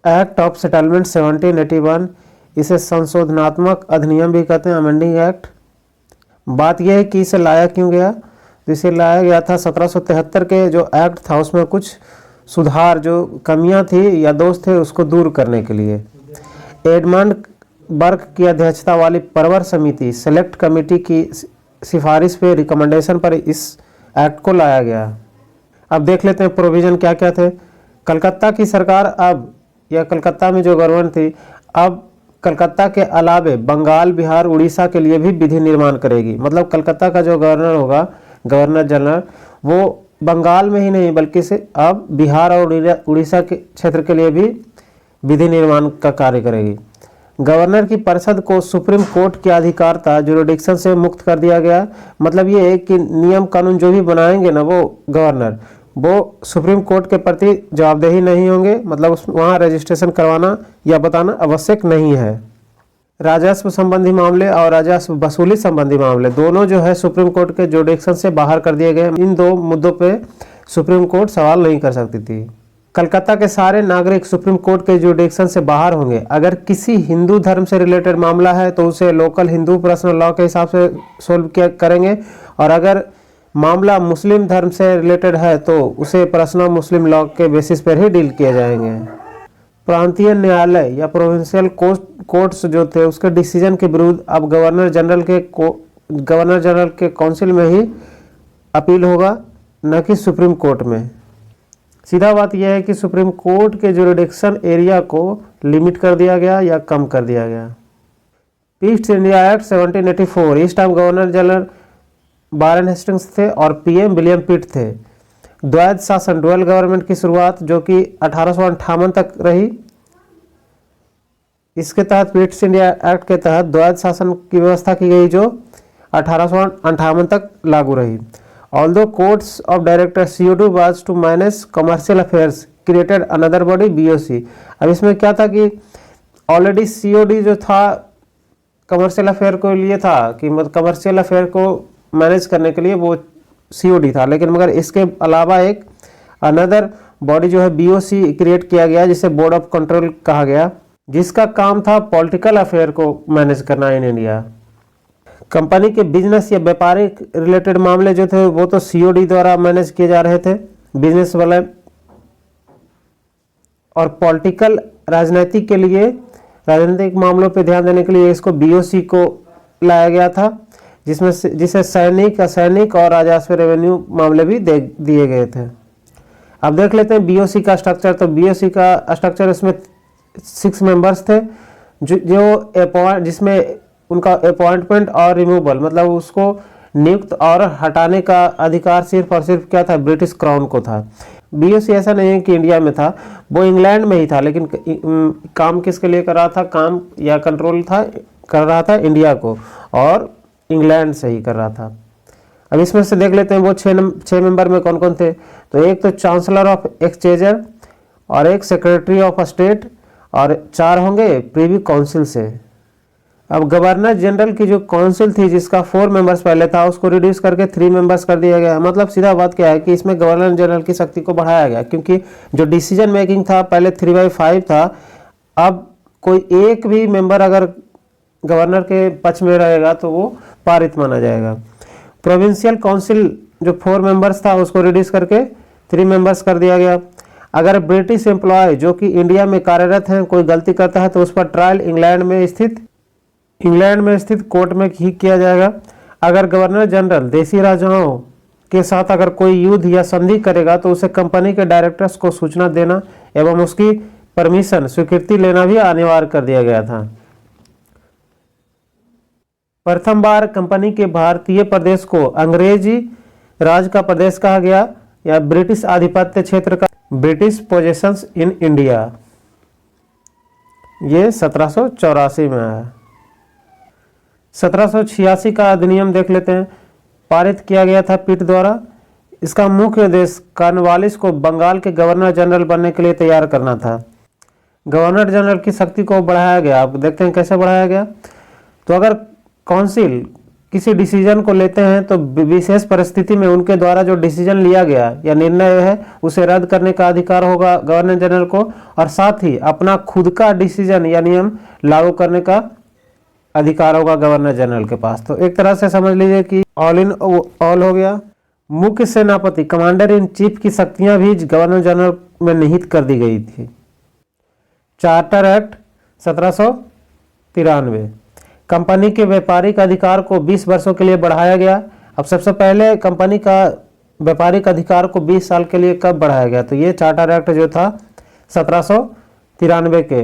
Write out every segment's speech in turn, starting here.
Act of settlement 1781, इसे संशोधनात्मक अधिनियम भी कहते हैं, अमेंडिंग एक्ट। बात यह है कि इसे लाया क्यों गया, तो इसे लाया गया था 1773 के जो एक्ट था उसमें कुछ सुधार, जो कमियां थी या दोष थे उसको दूर करने के लिए। एडमंड बर्क की अध्यक्षता वाली परवर समिति सेलेक्ट कमेटी की सिफारिश पे रिकमेंडेशन पर इस एक्ट को लाया गया। अब देख लेते हैं प्रोविजन क्या क्या थे। कलकत्ता की सरकार अब, या कलकत्ता में जो गवर्नमेंट थी, अब कलकत्ता के अलावे बंगाल, बिहार, उड़ीसा के लिए भी विधि निर्माण करेगी। मतलब कलकत्ता का जो गवर्नर होगा, गवर्नर जनरल, वो बंगाल में ही नहीं बल्कि से अब बिहार और उड़ीसा के क्षेत्र के लिए भी विधि निर्माण का कार्य करेगी। गवर्नर की परिषद को सुप्रीम कोर्ट की अधिकारता जुरिडिक्शन से मुक्त कर दिया गया। मतलब ये है कि नियम कानून जो भी बनाएंगे ना वो गवर्नर, वो सुप्रीम कोर्ट के प्रति जवाबदेही नहीं होंगे। मतलब वहाँ रजिस्ट्रेशन करवाना या बताना आवश्यक नहीं है। राजस्व संबंधी मामले और राजस्व वसूली संबंधी मामले दोनों जो है सुप्रीम कोर्ट के जुरिडिक्शन से बाहर कर दिए गए। इन दो मुद्दों पे सुप्रीम कोर्ट सवाल नहीं कर सकती थी। कलकत्ता के सारे नागरिक सुप्रीम कोर्ट के जुरिडिक्शन से बाहर होंगे। अगर किसी हिंदू धर्म से रिलेटेड मामला है तो उसे लोकल हिंदू पर्सनल लॉ के हिसाब से सोल्व किया करेंगे, और अगर मामला मुस्लिम धर्म से रिलेटेड है तो उसे पर्सनल मुस्लिम लॉ के बेसिस पर ही डील किए जाएंगे। प्रांतीय न्यायालय या प्रोविंशियल कोर्ट्स जो थे उसके डिसीजन के विरुद्ध अब गवर्नर जनरल के काउंसिल में ही अपील होगा, न कि सुप्रीम कोर्ट में। सीधा बात यह है कि सुप्रीम कोर्ट के जुरिडिक्शन एरिया को लिमिट कर दिया गया या कम कर दिया गया। ईस्ट इंडिया एक्ट 1784, इस time governor general Warren Hastings थे और पीएम विलियम पिट थे। द्वैध शासन, डुअल गवर्नमेंट की शुरुआत जो कि 1858 तक रही। इसके तहत ईस्ट इंडिया एक्ट के तहत द्वैध शासन की व्यवस्था की गई जो 1858 तक लागू रही। Although courts of directors COD was to manage commercial affairs, created another body BOC। अब इसमें क्या था कि ऑलरेडी COD जो था कमर्शियल अफेयर को लिए था कि कमर्शियल अफेयर को मैनेज करने के लिए वो COD था, लेकिन मगर इसके अलावा एक अनदर बॉडी जो है BOC क्रिएट किया गया जिसे बोर्ड ऑफ कंट्रोल कहा गया, जिसका काम था पॉलिटिकल अफेयर को मैनेज करना इन इंडिया। कंपनी के बिजनेस या व्यापारिक रिलेटेड मामले जो थे वो तो COD द्वारा मैनेज किए जा रहे थे, बिजनेस वाले। और पॉलिटिकल, राजनीतिक के लिए, राजनीतिक मामलों पे ध्यान देने के लिए इसको BOC को लाया गया था, जिसे सैनिक, असैनिक और राजस्व रेवेन्यू मामले भी दिए गए थे। अब देख लेते हैं BOC का स्ट्रक्चर। तो BOC का स्ट्रक्चर, इसमें 6 मेंबर्स थे जिसमें उनका अपॉइंटमेंट और रिमूवल, मतलब उसको नियुक्त और हटाने का अधिकार सिर्फ और सिर्फ क्या था, ब्रिटिश क्राउन को था। BOC ऐसा नहीं है कि इंडिया में था, वो इंग्लैंड में ही था, लेकिन काम किसके लिए कर रहा था, काम या कंट्रोल कर रहा था इंडिया को, और इंग्लैंड से ही कर रहा था। अब इसमें से देख लेते हैं वो 6 मेंबर में कौन कौन थे। तो एक तो चांसलर ऑफ एक्सचेंजर, और एक सेक्रेटरी ऑफ स्टेट, और 4 होंगे प्रीवी काउंसिल से। अब गवर्नर जनरल की जो काउंसिल थी जिसका 4 मेंबर्स पहले था उसको रिड्यूस करके 3 मेंबर्स कर दिया गया। मतलब सीधा बात क्या है कि इसमें गवर्नर जनरल की शक्ति को बढ़ाया गया, क्योंकि जो डिसीजन मेकिंग था पहले 3/5 था, अब कोई एक भी मेंबर अगर गवर्नर के पक्ष में रहेगा तो वो पारित माना जाएगा। प्रोविंशियल काउंसिल जो 4 मेंबर्स था उसको रिड्यूस करके 3 मेंबर्स कर दिया गया। अगर ब्रिटिश एम्प्लॉय जो कि इंडिया में कार्यरत हैं कोई गलती करता है तो उस पर ट्रायल इंग्लैंड में स्थित कोर्ट में ही किया जाएगा। अगर गवर्नर जनरल देसी राजाओं के साथ अगर कोई युद्ध या संधि करेगा तो उसे कंपनी के डायरेक्टर्स को सूचना देना एवं उसकी परमिशन, स्वीकृति लेना भी अनिवार्य कर दिया गया था। प्रथम बार कंपनी के भारतीय प्रदेश को अंग्रेजी राज का प्रदेश कहा गया या ब्रिटिश आधिपत्य क्षेत्र का, ब्रिटिश पोजेशंस इन इंडिया, ये 1784 में है। 1786 का अधिनियम देख लेते हैं, पारित किया गया था पिट द्वारा। इसका मुख्य उद्देश्य कॉर्नवालिस को बंगाल के गवर्नर जनरल बनने के लिए तैयार करना था। गवर्नर जनरल की शक्ति को बढ़ाया गया। अब देखते हैं कैसे बढ़ाया गया। तो अगर काउंसिल किसी डिसीजन को लेते हैं तो विशेष परिस्थिति में उनके द्वारा जो डिसीजन लिया गया या निर्णय है उसे रद्द करने का अधिकार होगा गवर्नर जनरल को, और साथ ही अपना खुद का डिसीजन या नियम लागू करने का अधिकार होगा गवर्नर जनरल के पास। तो एक तरह से समझ लीजिए कि ऑल इन ऑल हो गया। मुख्य सेनापति कमांडर इन चीफ की शक्तियां भी गवर्नर जनरल में निहित कर दी गई थी। चार्टर एक्ट 1793, कंपनी के व्यापारिक अधिकार को 20 वर्षों के लिए बढ़ाया गया। अब सबसे पहले कंपनी का व्यापारिक अधिकार को 20 साल के लिए कब बढ़ाया गया, तो ये चार्टर एक्ट जो था 1793 के।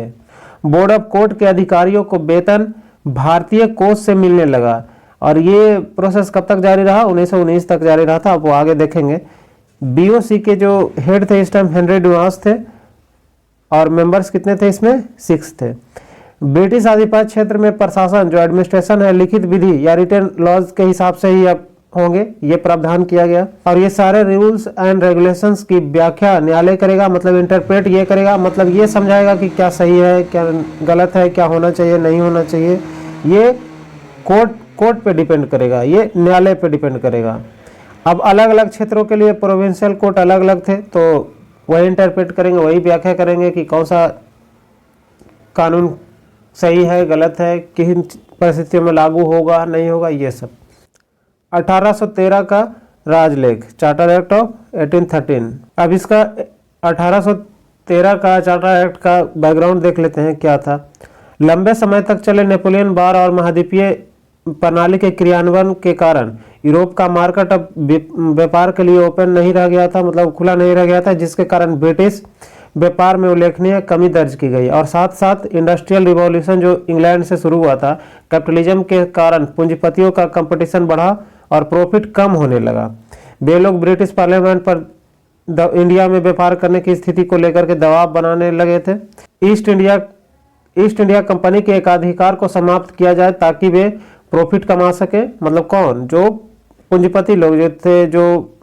बोर्ड ऑफ कोर्ट के अधिकारियों को वेतन भारतीय कोष से मिलने लगा, और ये प्रोसेस कब तक जारी रहा, 1919 तक जारी रहा था। अब वो आगे देखेंगे। बीओसी के जो हेड थे इस टाइम हेनरी डुआस थे, और मेंबर्स कितने थे इसमें, 6 थे। ब्रिटिश आधिपत्य क्षेत्र में प्रशासन जो एडमिनिस्ट्रेशन है लिखित विधि या रिटन लॉज के हिसाब से ही अब होंगे, ये प्रावधान किया गया। और ये सारे रूल्स एंड रेगुलेशंस की व्याख्या न्यायालय करेगा, मतलब इंटरप्रेट ये करेगा, मतलब ये समझाएगा कि क्या सही है, क्या गलत है, क्या होना चाहिए, नहीं होना चाहिए। ये कोर्ट पे डिपेंड करेगा, ये न्यायालय पे डिपेंड करेगा। अब अलग अलग क्षेत्रों के लिए प्रोविंशियल कोर्ट अलग अलग थे, तो वही इंटरप्रेट करेंगे, वही व्याख्या करेंगे कि कौन सा कानून सही है, गलत है, किन परिस्थितियों में लागू होगा, नहीं होगा, ये सब। 1813 का राजलेख, चार्टर एक्ट ऑफ 1813। अब इसका 1813 का चार्टर एक्ट का बैकग्राउंड देख लेते हैं क्या था। लंबे समय तक चले नेपोलियन वार और महाद्वीपीय प्रणाली के क्रियान्वयन के कारण यूरोप का मार्केट अब व्यापार के लिए ओपन नहीं रह गया था, मतलब खुला नहीं रह गया था, जिसके कारण ब्रिटिश व्यापार में उल्लेखनीय कमी दर्ज की गई। और साथ साथ इंडस्ट्रियल रिवॉल्यूशन जो इंग्लैंड से शुरू हुआ था, कैपिटलिज्म के कारण पूंजीपतियों का कंपटीशन बढ़ा और प्रॉफिट कम होने लगा। वे लोग ब्रिटिश पार्लियामेंट पर इंडिया में व्यापार करने की स्थिति को लेकर के दबाव बनाने लगे थे। ईस्ट इंडिया कंपनी के एकाधिकार को समाप्त किया जाए ताकि वे प्रॉफिट कमा सके, मतलब कौन, जो पूंजीपति लोग जो थे, जो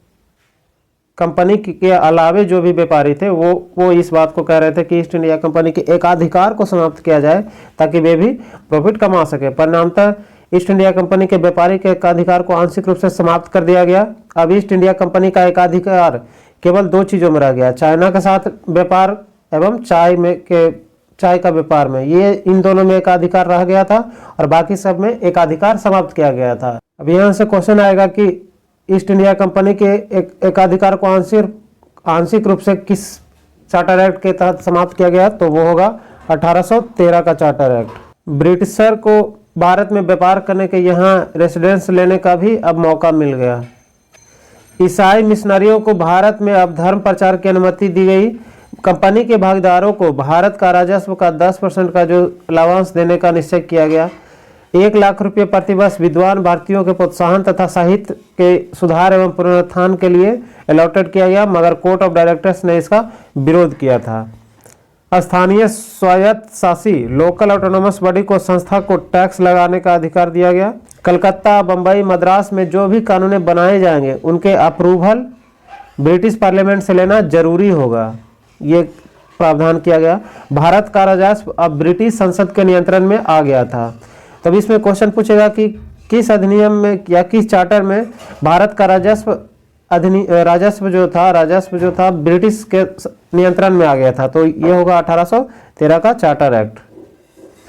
कंपनी के अलावे जो भी व्यापारी थे वो इस बात को कह रहे थे कि ईस्ट इंडिया कंपनी के एकाधिकार को समाप्त किया जाए ताकि वे भी प्रॉफिट कमा सके। परिणामतः ईस्ट इंडिया कंपनी के व्यापारी के एकाधिकार को आंशिक रूप से समाप्त कर दिया गया। अब ईस्ट इंडिया कंपनी का एकाधिकार केवल 2 चीजों में रह गया, चाइना के साथ व्यापार एवं चाय का व्यापार में, ये इन दोनों में एकाधिकार रह गया था और बाकी सब में एकाधिकार समाप्त किया गया था। अब यहाँ से क्वेश्चन आएगा कि ईस्ट इंडिया कंपनी के एकाधिकार को आंशिक रूप से किस चार्टर एक्ट के तहत समाप्त किया गया, तो वो होगा 1813 का चार्टर एक्ट। ब्रिटिशर को भारत में व्यापार करने के यहाँ रेसिडेंस लेने का भी अब मौका मिल गया। ईसाई मिशनरियों को भारत में अब धर्म प्रचार की अनुमति दी गई। कंपनी के भागीदारों को भारत का राजस्व का 10% का जो लाभांश देने का निश्चय किया गया। 1 लाख रुपये प्रतिवर्ष विद्वान भारतीयों के प्रोत्साहन तथा साहित्य के सुधार एवं पुनरुत्थान के लिए अलॉटेड किया गया, मगर कोर्ट ऑफ डायरेक्टर्स ने इसका विरोध किया था। स्थानीय स्वायत्त शासी लोकल ऑटोनोमस बॉडी को संस्था को टैक्स लगाने का अधिकार दिया गया। कलकत्ता, बम्बई, मद्रास में जो भी कानून बनाए जाएंगे उनके अप्रूवल ब्रिटिश पार्लियामेंट से लेना जरूरी होगा, ये प्रावधान किया गया। भारत का राजस्व अब ब्रिटिश संसद के नियंत्रण में आ गया था। तब इसमें क्वेश्चन पूछेगा कि किस अधिनियम में या किस चार्टर में भारत का राजस्व जो था ब्रिटिश के नियंत्रण में आ गया था, तो ये होगा 1813 का चार्टर एक्ट।